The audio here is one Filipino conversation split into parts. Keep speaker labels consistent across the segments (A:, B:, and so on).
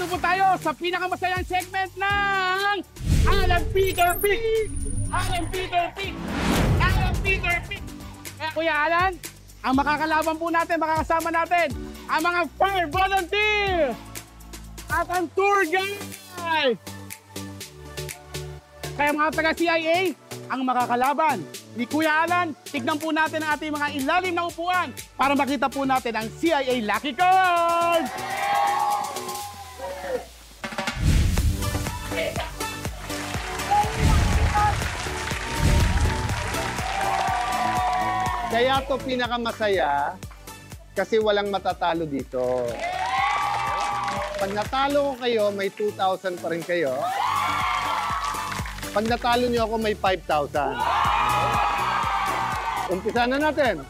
A: nandito po tayo sa pinakamasayang segment ng Alan Peter Pick! Alan Peter Pick! Alan Peter Pick! Kuya Alan, ang makakalaban po natin, makakasama natin, ang mga fire volunteer at ang tour guide. Kaya mga taga-CIA, ang makakalaban ni Kuya Alan, tignan po natin ang ating mga ilalim na upuan para makita po natin ang CIA Lucky Card!
B: Kaya to pinakamasaya kasi walang matatalo dito. Pag natalo ko kayo, may 2,000 pa rin kayo. Pag natalo niyo ako, may 5,000. Umpisa na natin.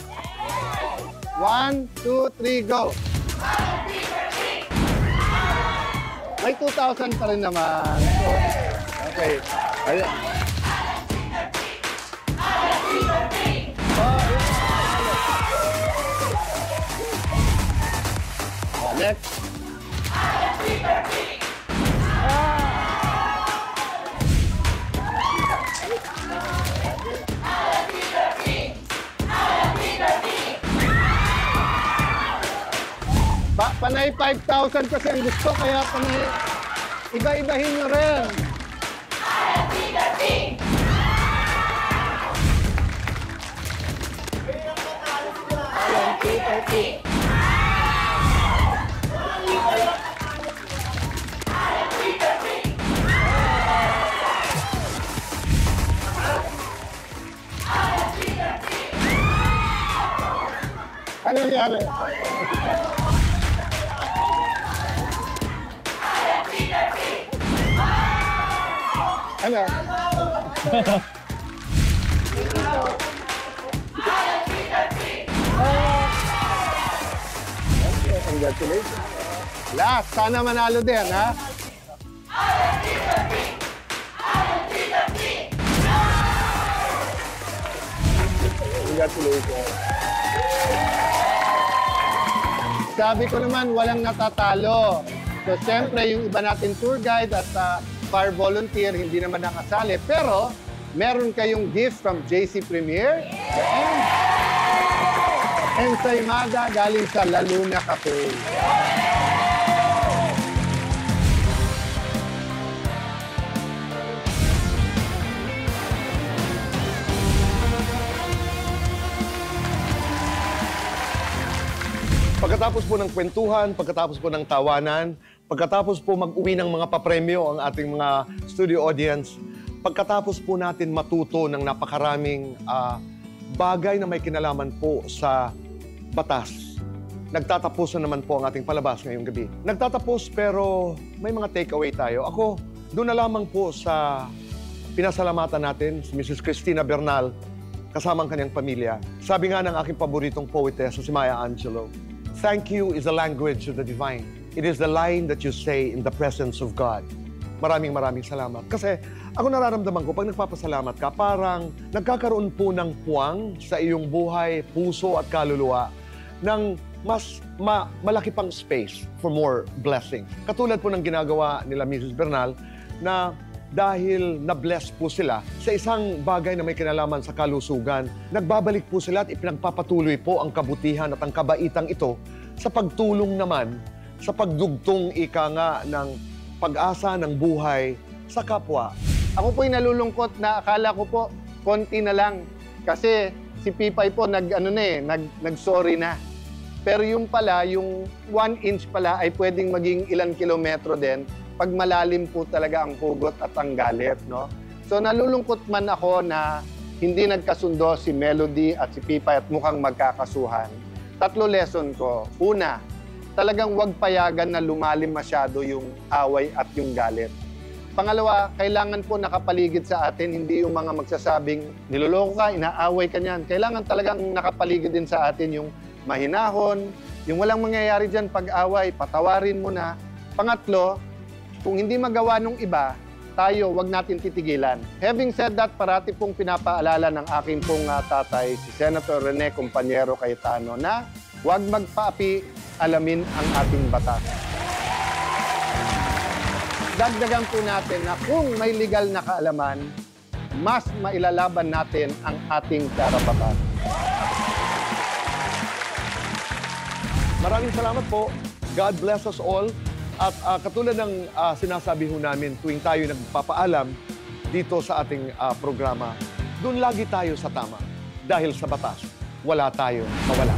B: 1, 2, 3, go! May 2,000 pa rin naman. Okay. Ayun. Next. Panay 5,000 kasi ang gusto, kaya panay iba-ibahin nyo rin. Ano nangyari? Ano? Congratulations. Last, sana manalo din, ha? Congratulations. Sabi ko naman, walang natatalo. So, siyempre, yung iba natin tour guide at fire volunteer, hindi naman nakasali. Pero, meron kayong gift from JC Premier and Ensaymada galing sa La Luna Cafe.
C: Pagkatapos po ng kwentuhan, pagkatapos po ng tawanan, pagkatapos po mag-uwi ng mga papremyo ang ating mga studio audience, pagkatapos po natin matuto ng napakaraming bagay na may kinalaman po sa batas, nagtatapos na naman po ang ating palabas ngayong gabi. Nagtatapos pero may mga takeaway tayo. Ako, doon na lamang po sa pinasalamatan natin si Mrs. Cristina Bernal kasama ang kanyang pamilya. Sabi nga ng aking paboritong poetess, si Maya Angelou, "Thank you is the language of the divine. It is the line that you say in the presence of God." Maraming salamat. Kasi ako nararamdaman ko, pag nagpapasalamat ka, parang nagkakaroon po ng puwang sa iyong buhay, puso at kaluluwa ng mas malaki pang space for more blessing. Katulad po ng ginagawa nila Mrs. Bernal na dahil na-bless po sila sa isang bagay na may kinalaman sa kalusugan, nagbabalik po sila at ipinagpapatuloy po ang kabutihan at ang kabaitang ito sa pagtulong naman sa pagdugtong ika nga ng pag-asa ng buhay sa kapwa.
B: Ako po'y nalulungkot na akala ko po konti na lang kasi si Pipay po nag-sorry na. Pero yung pala, yung 1 inch pala ay pwedeng maging ilang kilometro din pag malalim po talaga ang hugot at ang galit, no? So nalulungkot man ako na hindi nagkasundo si Melody at si Pipay at mukhang magkakasuhan. 3 lesson ko. Una, talagang huwag payagan na lumalim masyado yung away at yung galit. Pangalawa, kailangan po nakapaligid sa atin, hindi yung mga magsasabing, niloloko ka, inaaway ka niyan. Kailangan talagang nakapaligid din sa atin yung mahinahon, yung walang mangyayari dyan pag-away, patawarin mo na. Pangatlo, kung hindi magawa nung iba, tayo, wag natin titigilan. Having said that, parati pong pinapaalala ng aking pong tatay, si Senator Rene Compañero Cayetano, na wag magpaapi, alamin ang ating batas. dagdagan po natin na kung may legal na kaalaman, mas mailalaban natin ang ating karapatan.
C: Maraming salamat po. God bless us all. At katulad ng sinasabi ho namin tuwing tayo nagpapaalam dito sa ating programa, doon lagi tayo sa tama. Dahil sa batas, wala tayo mawala.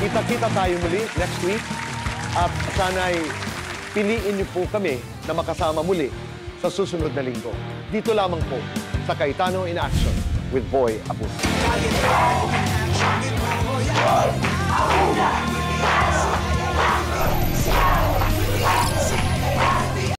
C: Kita-kita tayo muli next week at sana'y piliin niyo po kami na makasama muli sa susunod na linggo. Dito lamang po sa Cayetano in Action with Boy Abunda.